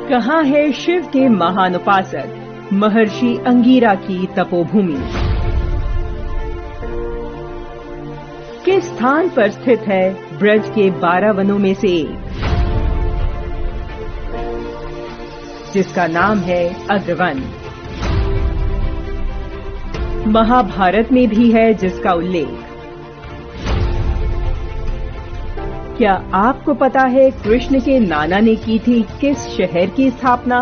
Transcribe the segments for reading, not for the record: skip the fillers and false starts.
कहाँ है शिव के महान उपासक महर्षि अंगिरा की तपोभूमि? किस स्थान पर स्थित है ब्रज के 12 वनों में से एक, जिसका नाम है अग्रवन? महाभारत में भी है जिसका उल्लेख। क्या आपको पता है कृष्ण के नाना ने की थी किस शहर की स्थापना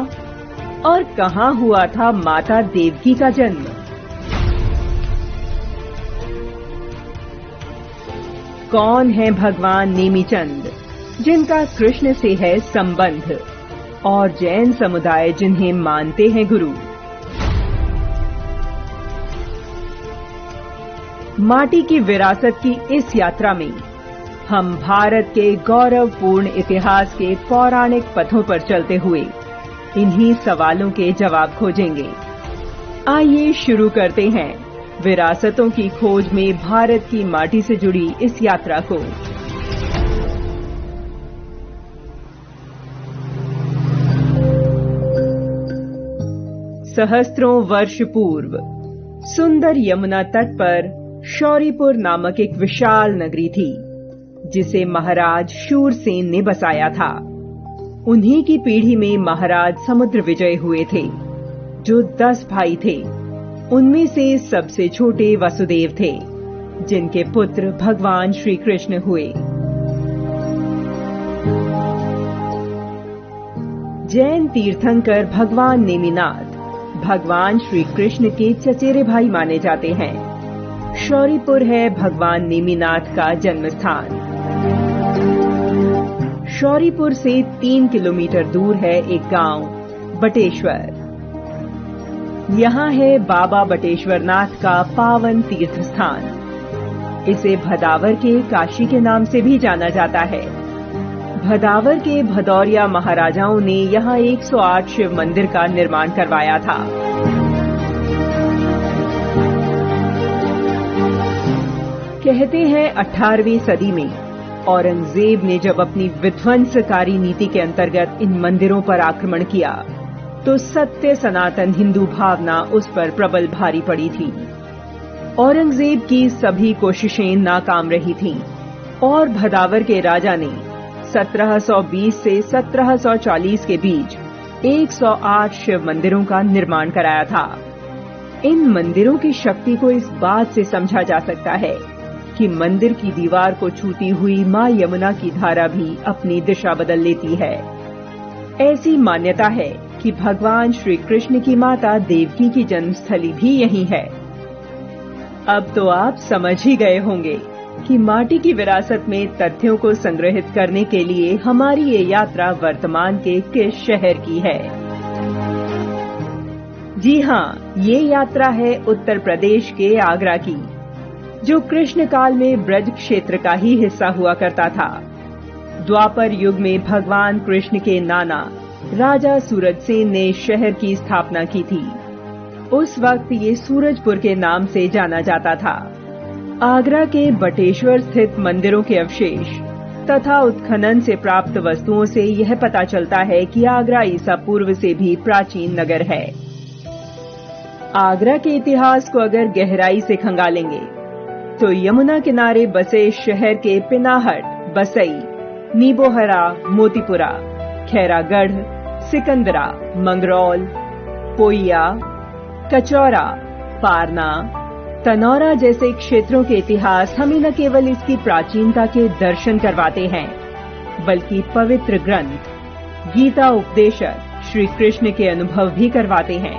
और कहाँ हुआ था माता देवकी का जन्म? कौन है भगवान नेमिचंद, जिनका कृष्ण से है संबंध, और जैन समुदाय जिन्हें मानते हैं गुरु? माटी की विरासत की इस यात्रा में हम भारत के गौरवपूर्ण इतिहास के पौराणिक पथों पर चलते हुए इन्हीं सवालों के जवाब खोजेंगे। आइए शुरू करते हैं विरासतों की खोज में भारत की माटी से जुड़ी इस यात्रा को। सहस्त्रों वर्ष पूर्व सुंदर यमुना तट पर शौरीपुर नामक एक विशाल नगरी थी, जिसे महाराज शूरसेन ने बसाया था। उन्हीं की पीढ़ी में महाराज समुद्र विजय हुए थे, जो 10 भाई थे। उनमें से सबसे छोटे वसुदेव थे, जिनके पुत्र भगवान श्री कृष्ण हुए। जैन तीर्थंकर भगवान नेमिनाथ भगवान श्री कृष्ण के चचेरे भाई माने जाते हैं। शौरीपुर है भगवान नेमिनाथ का जन्म स्थान। शौरीपुर से 3 किलोमीटर दूर है एक गांव बटेश्वर। यहाँ है बाबा बटेश्वरनाथ का पावन तीर्थ स्थान। इसे भदावर के काशी के नाम से भी जाना जाता है। भदावर के भदौरिया महाराजाओं ने यहाँ 108 शिव मंदिर का निर्माण करवाया था। कहते हैं 18वीं सदी में औरंगजेब ने जब अपनी विध्वंसकारी नीति के अंतर्गत इन मंदिरों पर आक्रमण किया, तो सत्य सनातन हिंदू भावना उस पर प्रबल भारी पड़ी थी। औरंगजेब की सभी कोशिशें नाकाम रही थीं और भदावर के राजा ने 1720 से 1740 के बीच 108 शिव मंदिरों का निर्माण कराया था। इन मंदिरों की शक्ति को इस बात से समझा जा सकता है कि मंदिर की दीवार को छूती हुई मां यमुना की धारा भी अपनी दिशा बदल लेती है। ऐसी मान्यता है कि भगवान श्री कृष्ण की माता देवकी की जन्मस्थली भी यहीं है। अब तो आप समझ ही गए होंगे कि माटी की विरासत में तथ्यों को संग्रहित करने के लिए हमारी ये यात्रा वर्तमान के किस शहर की है। जी हाँ, ये यात्रा है उत्तर प्रदेश के आगरा की, जो कृष्ण काल में ब्रज क्षेत्र का ही हिस्सा हुआ करता था। द्वापर युग में भगवान कृष्ण के नाना राजा सूरजसेन ने शहर की स्थापना की थी। उस वक्त ये सूरजपुर के नाम से जाना जाता था। आगरा के बटेश्वर स्थित मंदिरों के अवशेष तथा उत्खनन से प्राप्त वस्तुओं से यह पता चलता है कि आगरा ईसा पूर्व से भी प्राचीन नगर है। आगरा के इतिहास को अगर गहराई से खंगालेंगे तो यमुना किनारे बसे शहर के पिनाहट, बसई, नीबोहरा, मोतीपुरा, खैरागढ़, सिकंदरा, मंगरौल, पोइया, कचौरा, पारना, तनौरा जैसे क्षेत्रों के इतिहास हमें न केवल इसकी प्राचीनता के दर्शन करवाते हैं, बल्कि पवित्र ग्रंथ गीता उपदेशक श्री कृष्ण के अनुभव भी करवाते हैं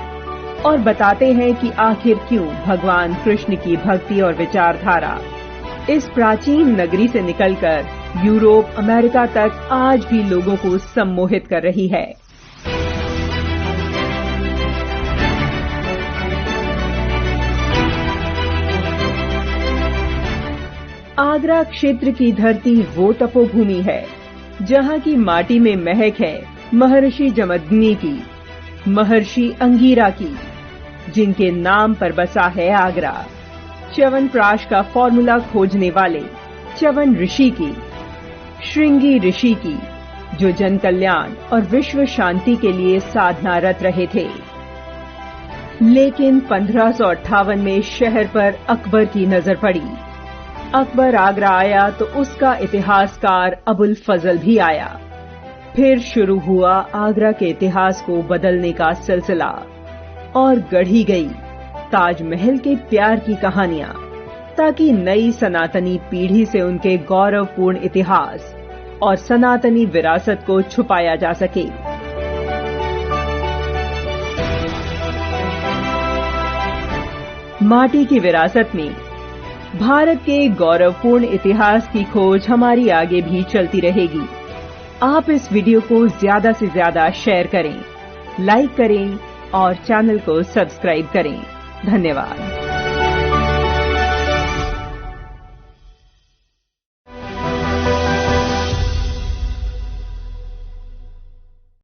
और बताते हैं कि आखिर क्यों भगवान कृष्ण की भक्ति और विचारधारा इस प्राचीन नगरी से निकलकर यूरोप, अमेरिका तक आज भी लोगों को सम्मोहित कर रही है। आगरा क्षेत्र की धरती वो तपोभूमि है जहाँ की माटी में महक है महर्षि जमदग्नि की, महर्षि अंगिरा की, जिनके नाम पर बसा है आगरा। च्यवनप्राश का फॉर्मूला खोजने वाले च्यवन ऋषि की, श्रृंगी ऋषि की, जो जन कल्याण और विश्व शांति के लिए साधनारत रहे थे। लेकिन 1558 में शहर पर अकबर की नजर पड़ी। अकबर आगरा आया तो उसका इतिहासकार अबुल फजल भी आया। फिर शुरू हुआ आगरा के इतिहास को बदलने का सिलसिला और गढ़ी गई ताजमहल के प्यार की कहानियां, ताकि नई सनातनी पीढ़ी से उनके गौरवपूर्ण इतिहास और सनातनी विरासत को छुपाया जा सके। माटी की विरासत में भारत के गौरवपूर्ण इतिहास की खोज हमारी आगे भी चलती रहेगी। आप इस वीडियो को ज्यादा से ज्यादा शेयर करें, लाइक करें और चैनल को सब्सक्राइब करें। धन्यवाद।